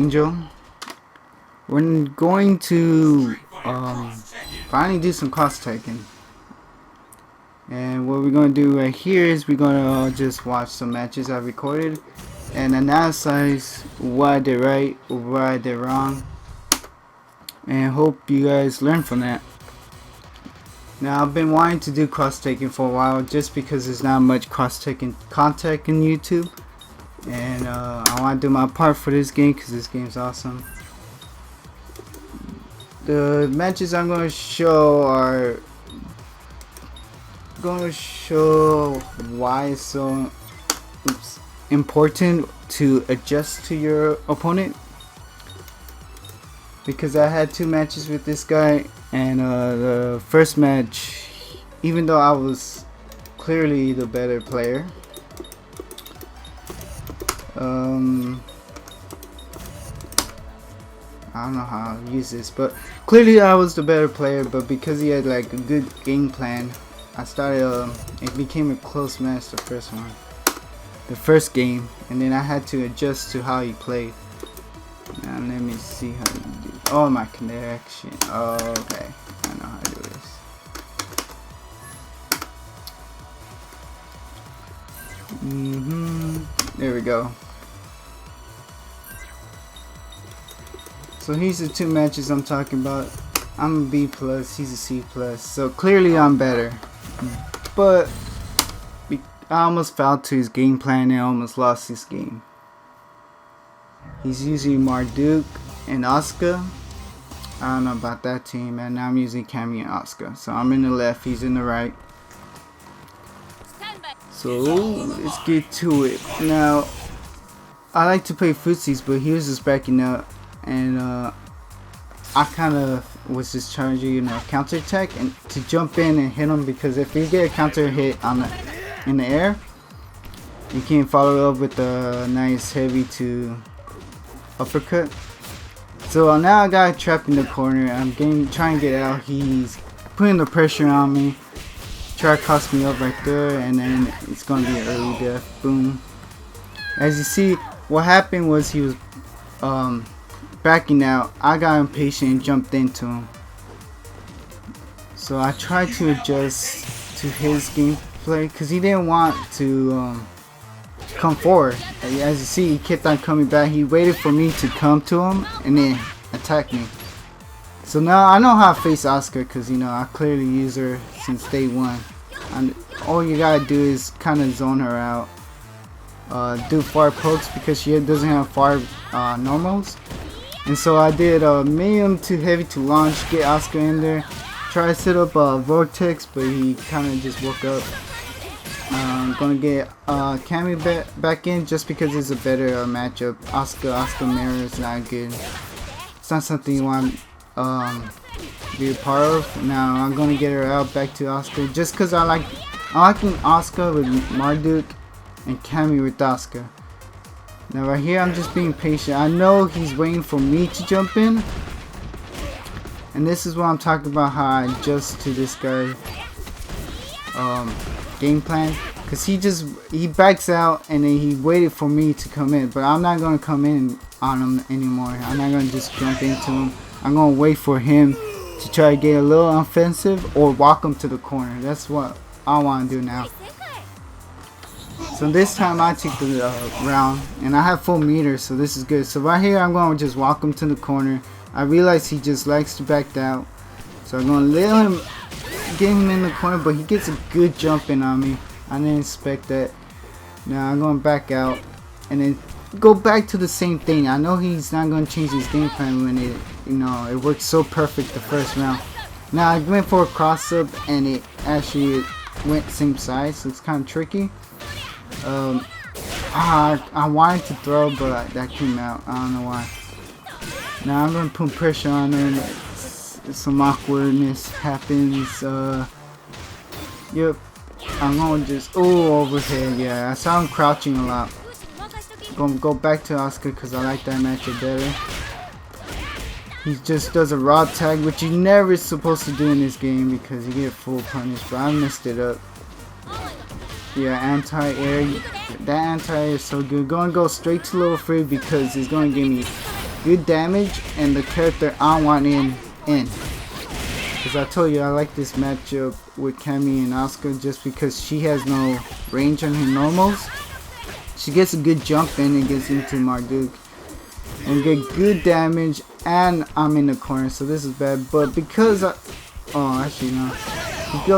Angel. We're going to finally do some cross taking. And what we're going to do right here is we're going to just watch some matches I recorded and analyze what I did right or what I did wrong, and hope you guys learn from that. Now, I've been wanting to do cross taking for a while just because there's not much cross taking content in YouTube, and I want to do my part for this game because this game's awesome. The matches I'm going to show are why it's so important to adjust to your opponent, because I had two matches with this guy, and the first match, even though I was clearly the better player, I don't know how to use this, but clearly I was the better player, but because he had like a good game plan, I started, it became a close match the first game, and then I had to adjust to how he played. Now let me see how you do. Oh, my connection. Oh, okay, I know how to do this. There we go. So here's the two matches I'm talking about. I'm a B+, he's a C+, so clearly I'm better. But I almost fell to his game plan and almost lost this game. He's using Marduk and Asuka. I don't know about that team, and now I'm using Cammy and Asuka. So I'm in the left, he's in the right. So let's get to it. Now, I like to play footsies, but he was just backing up, and I kind of was just trying to, you know, counter attack and to jump in and hit him, because if you get a counter hit in the air, you can follow up with a nice heavy to uppercut. So now I got trapped in the corner. I'm trying to get out. He's putting the pressure on me. Try to cost me up right there, and then it's gonna be an early death. Boom. As you see, what happened was he was backing out. I got impatient and jumped into him. So I tried to adjust to his gameplay because he didn't want to come forward. As you see, he kept on coming back. He waited for me to come to him and then attack me. So now I know how to face Asuka, because you know I clearly use her since day one. And all you gotta do is kind of zone her out. Do far pokes because she doesn't have far normals. And so I did medium to heavy to launch, get Asuka in there, try to set up a vortex, but he kind of just woke up. I'm gonna get Cammy back in just because it's a better matchup. Asuka mirror is not good. It's not something you want be a part of. Now I'm gonna get her out back to Asuka just because I liking Asuka with Marduk and Cammy with Asuka. Now right here I'm just being patient. I know he's waiting for me to jump in, and this is what I'm talking about, how I adjust to this guy game plan, because he backs out and then he waited for me to come in, but I'm not gonna come in on him anymore. I'm not gonna just jump into him. I'm gonna wait for him to try to get a little offensive or walk him to the corner. That's what I want to do now. So this time I took the round, and I have full meter, so this is good. So right here I'm going to just walk him to the corner. I realize he just likes to back out, so I'm going to let him get him in the corner, but he gets a good jump in on me. I didn't expect that. Now I'm going to back out and then go back to the same thing. I know he's not going to change his game plan when it, you know, it worked so perfect the first round. Now I went for a cross up and it actually went same size, so it's kind of tricky. I wanted to throw, but that came out. I don't know why. Now I'm gonna put pressure on him. Some awkwardness happens. Yep. I'm gonna just overhead. Yeah, I saw him crouching a lot. Gonna go back to Asuka because I like that matchup better. He just does a raw tag, which you never supposed to do in this game because you get full punish. But I messed it up. Yeah, anti-air. That anti-air is so good. Gonna go straight to level 3 because it's gonna give me good damage and the character I want in. Because I told you I like this matchup with Cammy and Asuka just because she has no range on her normals. She gets a good jump in and gets into Marduk and get good damage, and I'm in the corner, so this is bad. But because actually no,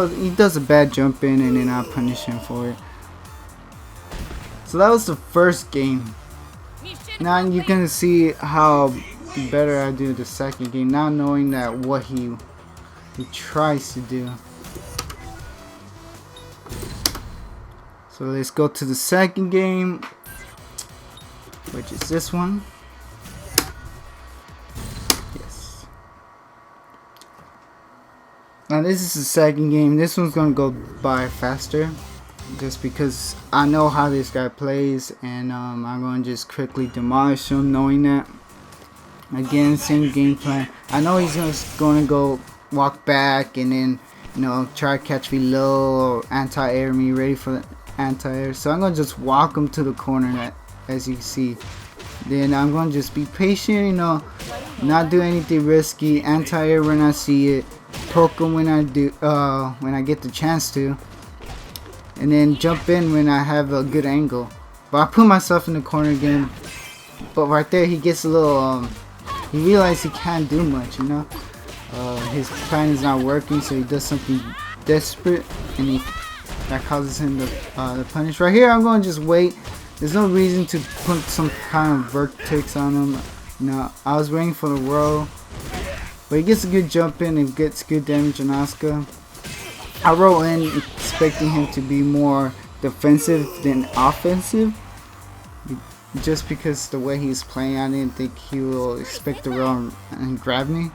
he does a bad jump in and then I punish him for it. So that was the first game. Now you can see how better I do the second game, now knowing that what he tries to do. So let's go to the second game, which is this one. Yes. Now this is the second game. This one's gonna go by faster, just because I know how this guy plays, and I'm gonna just quickly demolish him, knowing that. Again, same game plan. I know he's just gonna go walk back and then, you know, try to catch me low or anti-air me, ready for the anti-air. So I'm gonna just walk him to the corner, as you see. Then I'm gonna just be patient, you know, not do anything risky, anti-air when I see it, poke him when I do, when I get the chance to, and then jump in when I have a good angle. But I put myself in the corner again. But right there, he gets a little, he realizes he can't do much, you know. His plan is not working, so he does something desperate, and that causes him to punish. Right here, I'm going to just wait. There's no reason to put some kind of vertex on him. You know, I was waiting for the roll, but he gets a good jump in and gets good damage on Asuka. I roll in expecting him to be more defensive than offensive, just because the way he's playing. I didn't think he will expect the roll and grab me.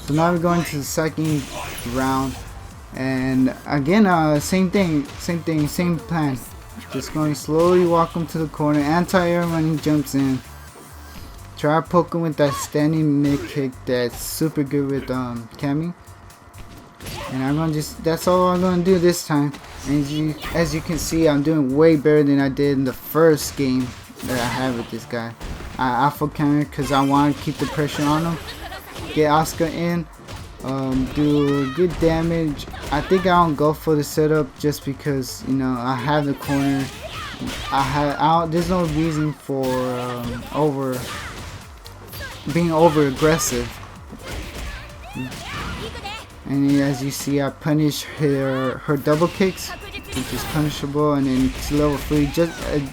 So now we're going to the second round, and again, same plan. Just going slowly, walk him to the corner, anti-air when he jumps in. Try to poke him with that standing mid kick that's super good with Cammy. And I'm gonna that's all I'm gonna do this time. And as you can see, I'm doing way better than I did in the first game that I had with this guy. I alpha counter because I want to keep the pressure on him. Get Asuka in, do good damage. I think I don't go for the setup just because, you know, I have the corner. There's no reason for being over aggressive. And as you see, I punish her double kicks, which is punishable, and then it's level 3,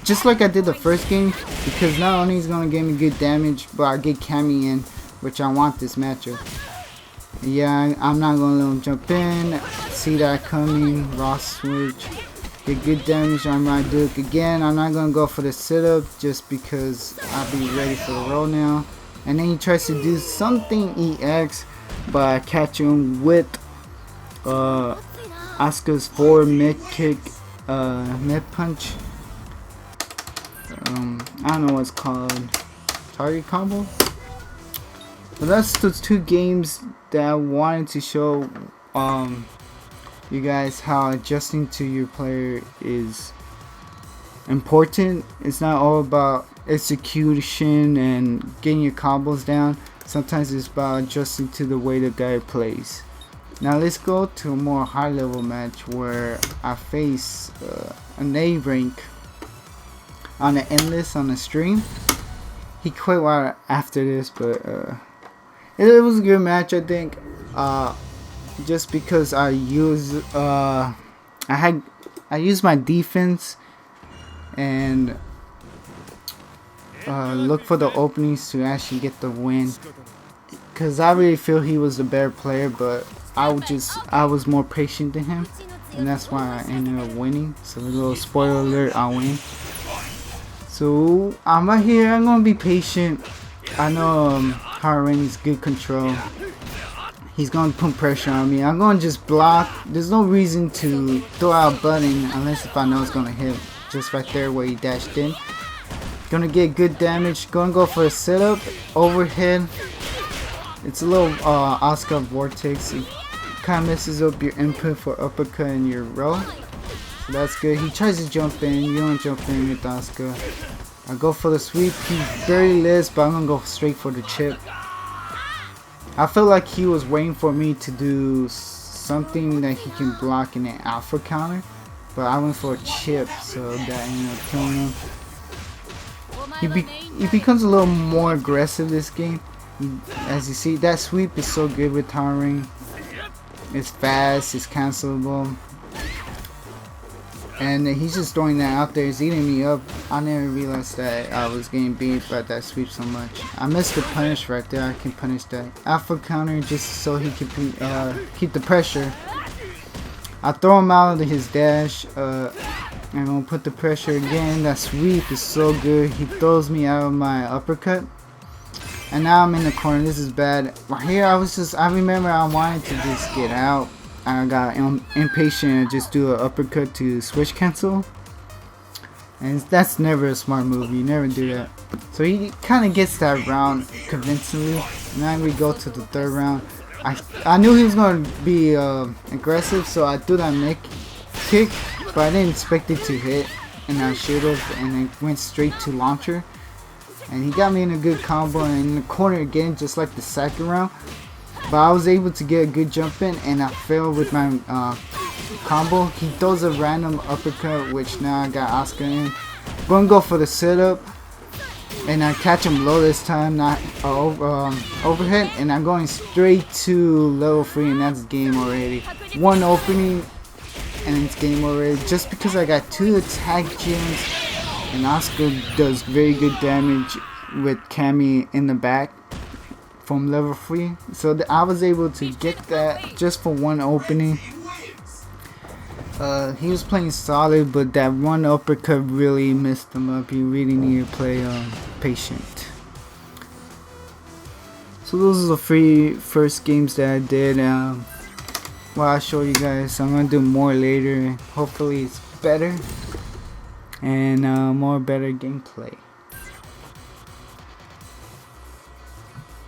just like I did the first game, because not only is gonna give me good damage, but I get Cammy in, which I want this matchup. Yeah, I'm not gonna let him jump in. See that coming, raw switch, get good damage on my Duke. Again, I'm not gonna go for the setup just because I'll be ready for the roll now. And then he tries to do something EX, but I catch him with Asuka's forward mid kick, mid punch. I don't know what's called, target combo. But that's the two games that I wanted to show you guys how adjusting to your player is important. It's not all about execution and getting your combos down. Sometimes it's about adjusting to the way the guy plays. Now let's go to a more high level match where I face an A rank on the endless on the stream. He quit right after this, but it was a good match, I think. Just because I used my defense and look for the openings to actually get the win. Cause I really feel he was a better player, but I was more patient than him, and that's why I ended up winning. So a little spoiler alert, I win. So I'm right here. I'm gonna be patient. I know Hard is good control. He's gonna put pressure on me. I'm gonna just block. There's no reason to throw out button unless if I know it's gonna hit. Just right there where he dashed in. Gonna get good damage. Gonna go for a setup, overhead. It's a little Asuka vortex. It kind of messes up your input for uppercut and your roll. So that's good. He tries to jump in. You don't jump in with Asuka. I go for the sweep. He barely lives, but I'm gonna go straight for the chip. I feel like he was waiting for me to do something that he can block in an alpha counter, but I went for a chip, so that ended up killing him. He becomes a little more aggressive this game. As you see, that sweep is so good with towering. It's fast, it's cancelable, and he's just throwing that out there. He's eating me up. I never realized that I was getting beat by that sweep so much. I missed the punish right there. I can punish that alpha counter just so he can keep the pressure. I throw him out of his dash. I'm gonna put the pressure again. That sweep is so good. He throws me out of my uppercut, and now I'm in the corner. This is bad. Right here, I remember I wanted to just get out. I got impatient and just do an uppercut to switch cancel, and that's never a smart move. You never do that. So he kind of gets that round convincingly. Now we go to the third round. I knew he was going to be aggressive, so I threw that mech kick, but I didn't expect it to hit, and I should have, and it went straight to launcher, and he got me in a good combo and in the corner again, just like the second round. But I was able to get a good jump in, and I failed with my combo. He throws a random uppercut, which now I got Oscar in. Gonna go for the setup, and I catch him low this time, not overhead, and I'm going straight to level 3, and that's game already. One opening, and it's game already. Just because I got 2 attack gems, and Oscar does very good damage with Cammy in the back from level 3. So I was able to get that just for one opening. He was playing solid, but that one uppercut really messed him up. You really need to play patient. So those are the 3 first games that I did. Well, I'll show you guys. I'm gonna do more later. Hopefully it's better and more better gameplay.